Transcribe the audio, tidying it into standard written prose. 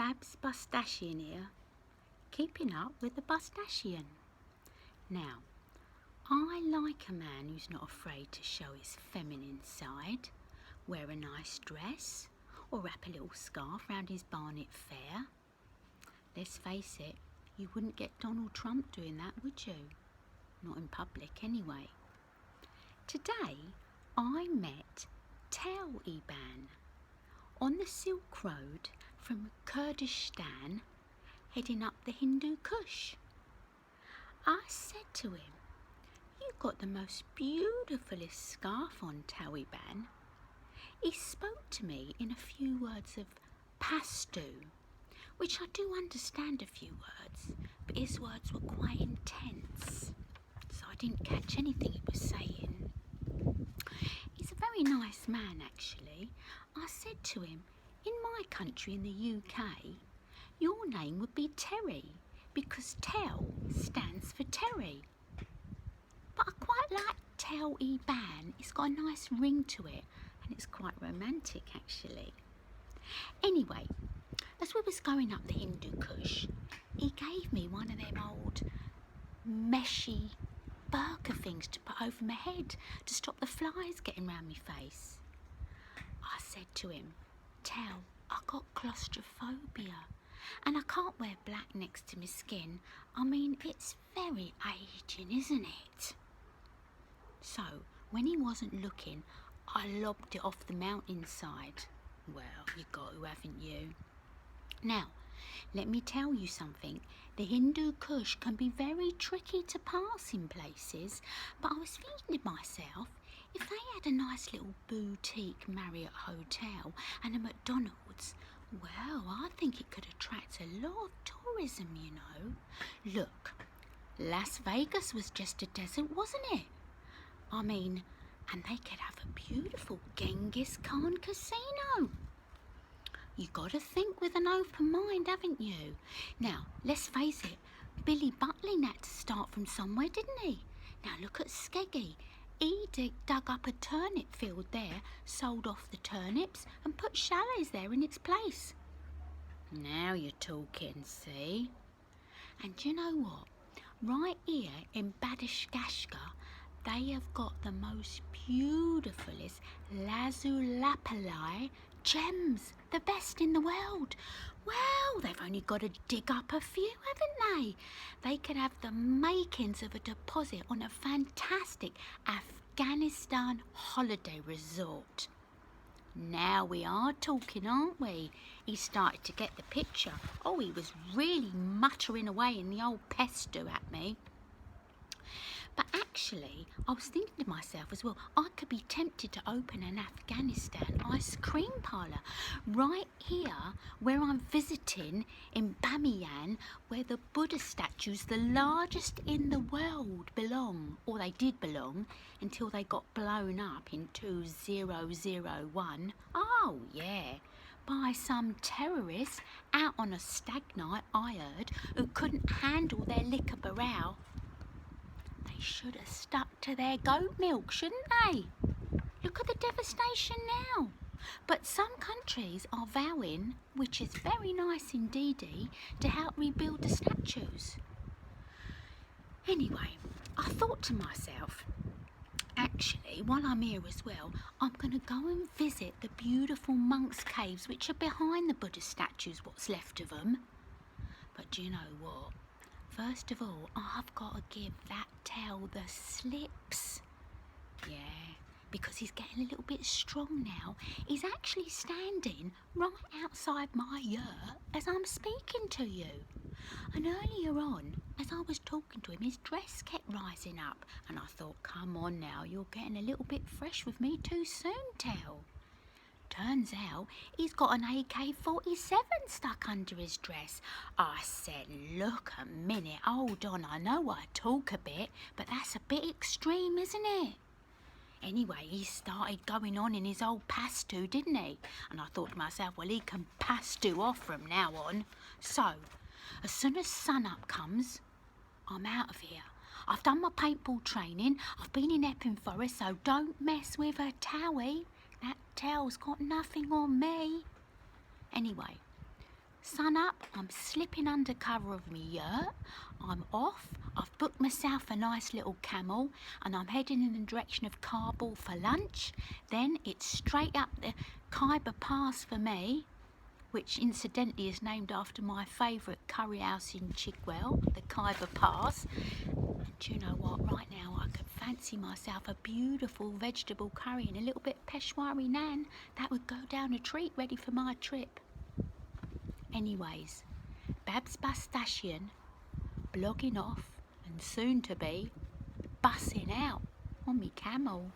Babbs Busdashian here, keeping up with the Bushdashian. Now, I like a man who's not afraid to show his feminine side, wear a nice dress, or wrap a little scarf round his barnet fair. Let's face it, you wouldn't get Donald Trump doing that, would you? Not in public anyway. Today, I met Taliban on the Silk Road from Kurdistan, heading up the Hindu Kush. I said to him, "You've got the most beautifulest scarf on, Taliban." He spoke to me in a few words of Pashto, which I do understand a few words, but his words were quite intense, so I didn't catch anything he was saying. He's a very nice man, actually. I said to him, in my country, in the UK, your name would be Terry, because Tel stands for Terry. But I quite like Taliban. It's got a nice ring to it, and it's quite romantic, actually. Anyway, as we was going up the Hindu Kush, he gave me one of them old meshy burqa things to put over my head to stop the flies getting round my face. I said to him, "Tel, I got claustrophobia and I can't wear black next to my skin. I mean, it's very aging, isn't it?" So, when he wasn't looking, I lobbed it off the mountainside. Well, you got to, haven't you? Now, let me tell you something. The Hindu Kush can be very tricky to pass in places, but I was thinking to myself, if they had a nice little boutique Marriott hotel and a McDonald's, well, I think it could attract a lot of tourism, you know. Look, Las Vegas was just a desert, wasn't it? I mean, and they could have a beautiful Genghis Khan casino. You got to think with an open mind, haven't you? Now, let's face it, Billy Butlin had to start from somewhere, didn't he? Now look at Skeggy. He dug up a turnip field there, sold off the turnips and put chalets there in its place. Now you're talking, see? And you know what? Right here in Badashkashka, they have got the most beautifulest lazuli gems, the best in the world. Well, they've only got to dig up a few, haven't they? They could have the makings of a deposit on a fantastic Afghanistan holiday resort. Now we are talking, aren't we? He started to get the picture. Oh, he was really muttering away in the old Pashto at me. But actually, I was thinking to myself as well, I could be tempted to open an Afghanistan ice cream parlour right here where I'm visiting in Bamiyan, where the Buddha statues, the largest in the world, belong, or they did belong, until they got blown up in 2001. Oh, yeah. By some terrorists out on a stag night, I heard, who couldn't handle their liquor barrel. They should have stuck to their goat milk, shouldn't they? Look at the devastation now. But some countries are vowing, which is very nice indeedy, to help rebuild the statues. Anyway, I thought to myself, actually, while I'm here as well, I'm going to go and visit the beautiful monks' caves which are behind the Buddha statues, what's left of them. But do you know what? First of all, I've got to give that Tel the slips. Yeah, because he's getting a little bit strong now. He's actually standing right outside my yurt as I'm speaking to you. And earlier on, as I was talking to him, his dress kept rising up. And I thought, come on now, you're getting a little bit fresh with me too soon, Tel. Turns out he's got an AK-47 stuck under his dress. I said, look a minute, hold on, I know I talk a bit, but that's a bit extreme, isn't it? Anyway, he started going on in his old Pashto, didn't he? And I thought to myself, well, he can Pashto off from now on. So, as soon as sun up comes, I'm out of here. I've done my paintball training, I've been in Epping Forest, so don't mess with a Towie. That Tel's got nothing on me. Anyway, Sun up, I'm slipping under cover of me yurt. I'm off. I've booked myself a nice little camel and I'm heading in the direction of Kabul for lunch. Then it's straight up the Khyber Pass for me, which incidentally is named after my favourite curry house in Chigwell, the Khyber Pass. And do you know what? Right now I could fancy myself a beautiful vegetable curry and a little bit of Peshwari naan. That would go down a treat, ready for my trip. Anyways, Babbs Busdashian blogging off and soon to be bussing out on me camel.